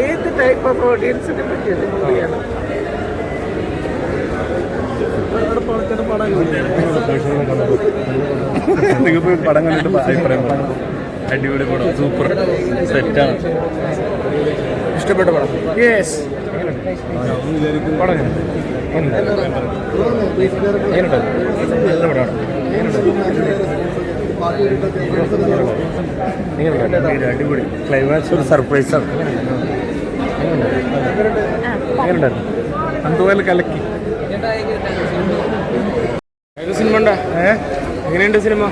ഏത് type of ഓഡിയൻസിനെ പറ്റിയത് മൂവിയാണ്? പടം കണ്ടിട്ട് അഭിപ്രായം പറഞ്ഞു. അടിപൊളി പടം, സൂപ്പർ സെറ്റാണ്. ഇഷ്ടപ്പെട്ട പടം? യെസ്. പടം നല്ല പടമാണ്. അടിപൊളി ക്ലൈമാക്സ് ഒരു സർപ്രൈസാണ്. എങ്ങനെയുണ്ടായിരുന്നു? അതുപോലെ കലക്കി. സിനിമ ഉണ്ടോ? എങ്ങനെയുണ്ട് സിനിമ?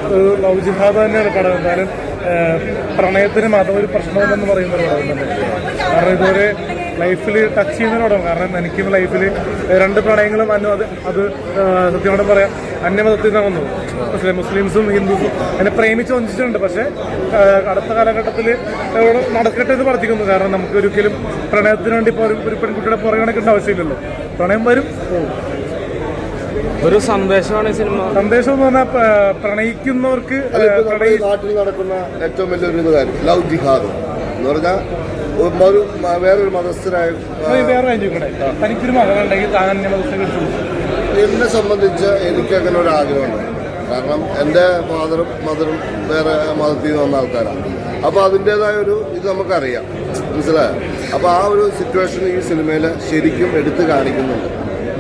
അത് ലവ് ജിഹാദ് തന്നെയാണ് പടം. എന്തായാലും പ്രണയത്തിന് മാത്രം ഒരു പ്രശ്നമില്ലെന്ന് പറയുന്ന ഒരു പടം തന്നെ. കാരണം ഇതുവരെ ലൈഫിൽ ടച്ച് ചെയ്യുന്ന പടം. കാരണം എനിക്കും ലൈഫിൽ 2 പ്രണയങ്ങളും അത് സത്യമായിട്ട് പറയാം അന്യമതത്തിൽ നിന്നാണ് വന്നത്. മുസ്ലിംസും ഹിന്ദുസും എന്നെ പ്രേമിച്ച് വഞ്ചിച്ചിട്ടുണ്ട്. പക്ഷേ അടുത്ത കാലഘട്ടത്തിൽ നടക്കട്ടെ എന്ന് പ്രാർത്ഥിക്കുന്നു. കാരണം നമുക്ക് ഒരിക്കലും പ്രണയത്തിന് വേണ്ടി ഇപ്പോൾ ഒരു പെൺകുട്ടിയുടെ പുറകെ നടക്കേണ്ട ആവശ്യമില്ലല്ലോ. പ്രണയം വരും. ഒരു സന്ദേശമാണ് സിനിമ. സന്ദേശം എന്ന് പറഞ്ഞാൽ പ്രണയിക്കുന്നവർക്ക് നാട്ടിൽ നടക്കുന്ന ഏറ്റവും വലിയൊരു കാര്യം ലവ് ജിഹാദ് എന്ന് പറഞ്ഞാൽ വേറൊരു മതസ്ഥരായ തനിക്കൊരു മകളുണ്ടെങ്കിൽ താൻ മതസ്ഥ കിട്ടും. എന്നെ സംബന്ധിച്ച് എനിക്ക് അങ്ങനെ ഒരു ആഗ്രഹമുണ്ട്. കാരണം എൻ്റെ ഫാദറും മദറും വേറെ മതത്തിൽ നിന്ന് വന്ന ആൾക്കാരാണ്. അപ്പോൾ അതിൻ്റേതായ ഒരു ഇത് നമുക്കറിയാം, മനസ്സിലായോ? അപ്പോൾ ആ ഒരു സിറ്റുവേഷൻ ഈ സിനിമയിൽ ശരിക്കും എടുത്തു കാണിക്കുന്നുണ്ട്.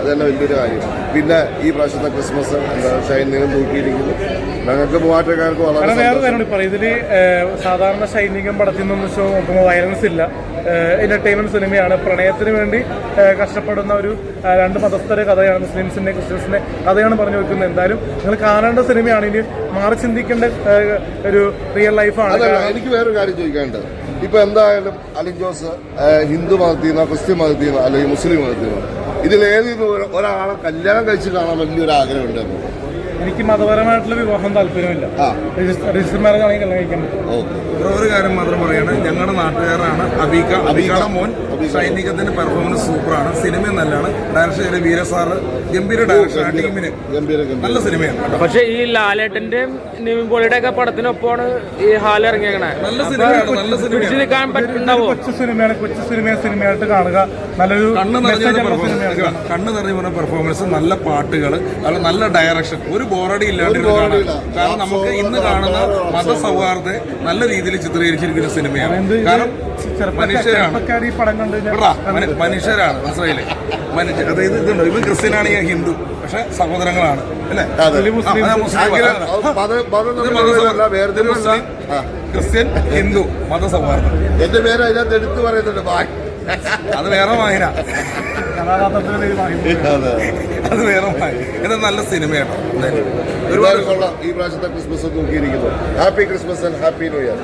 അതന്നെ വലിയൊരു കാര്യം. പിന്നെ ഈ പ്രാവശ്യത്തെ ക്രിസ്മസ് എന്താ ഷൈനികം തൂക്കിയിരിക്കുന്നു. ഞങ്ങൾക്ക് മൂവാറ്റക്കാർക്ക് വളരെ വേറെ കാര്യം പറയും. ഇതിൽ സാധാരണ സൈനികം പടത്തിൽ നിന്ന് ഷോ നോക്കുമ്പോൾ വയലൻസ് ഇല്ല. എന്റർടൈൻമെന്റ് സിനിമയാണ്. പ്രണയത്തിന് വേണ്ടി കഷ്ടപ്പെടുന്ന ഒരു 2 മതസ്ഥരുടെ കഥയാണ്, മുസ്ലിംസിന്റെ ക്രിസ്ത്യൻസിന്റെ കഥയാണ് പറഞ്ഞു വെക്കുന്നത്. എന്തായാലും നിങ്ങൾ കാണേണ്ട സിനിമയാണ്. ഇനി മാറി ചിന്തിക്കേണ്ട ഒരു റിയൽ ലൈഫാണ്. എനിക്ക് വേറൊരു കാര്യം ചോദിക്കാനുണ്ട്. ഇപ്പൊ എന്തായാലും അലിൻ ജോസ് ഹിന്ദു മതത്തിൽ നിന്നോ ക്രിസ്ത്യൻ മതത്തിൽ നിന്നോ അല്ലെങ്കിൽ മുസ്ലിം മതത്തിൽ നിന്നോ ഇതിലേതെങ്കിലും ഒരാളെ കല്യാണം കഴിച്ച് കാണാൻ വലിയൊരു ആഗ്രഹമുണ്ട്. എനിക്ക് മതപരമായിട്ടുള്ള വിവാഹം താല്പര്യമില്ല. രജിസ്റ്റർ മാരേജ് ആണെങ്കിൽ കല്യാണം കഴിക്കാൻ പറ്റും. ഒരു കാര്യം മാത്രം പറയാണ്, ഞങ്ങളുടെ നാട്ടുകാരാണ് അബീക്കയുടെ മോൻ. സൈനികത്തിന്റെ പെർഫോമൻസ് സൂപ്പറാണ്. സിനിമ നല്ലതാണ്. ഡയറക്ഷൻ ചെയ്ത വീരസാറ് ഗംഭീര ഡയറക്ഷൻ. ടീമിന് നല്ല സിനിമയാണ്. പക്ഷെ ഈ ലാലേട്ടന്റെ നിവിൻ പോളിയുടെ ഒക്കെ പടത്തിനൊപ്പമാണ് ഈ ഹാൽ ഇറങ്ങിയേക്കണേ. നല്ല സിനിമയാണ്. നല്ല സിനിമ നിൽക്കാൻ പറ്റുന്നുണ്ടാവോ? കൊച്ചു സിനിമയായിട്ട് കാണുക. നല്ലൊരു കണ്ണ് നിറഞ്ഞ പറഞ്ഞ പെർഫോമൻസ്, നല്ല പാട്ടുകൾ, നല്ല ഡയറക്ഷൻ, ഒരു ബോറടി ഇല്ലാണ്ട് കാണാം. കാരണം നമുക്ക് ഇന്ന് കാണുന്ന മതസൗഹാർദ്ദത്തെ നല്ല രീതിയിൽ ചിത്രീകരിച്ചിരിക്കുന്ന സിനിമയാണ്. കാരണം മനുഷ്യരാണ്, മനസ്സിലായില്ലേ? അതായത് ഇതുണ്ടോ, ഇവൻ ക്രിസ്ത്യനാണെങ്കിൽ ഹിന്ദു, പക്ഷെ സഹോദരങ്ങളാണ് അല്ലേ? ക്രിസ്ത്യൻ ഹിന്ദു മതസൗഹാർദ്ദം. എന്റെ പേര് അതിനകത്ത് എടുത്തു പറയുന്നുണ്ട്. അത് വേറെ വായന, അത് വേറെ വായന. ഇത് നല്ല സിനിമയാട്ടോ. ഒരുപാട് കൊള്ളാം. ഈ പ്രാവശ്യത്തെ ക്രിസ്മസ് നോക്കിയിരിക്കുന്നു. Happy Christmas and happy new year.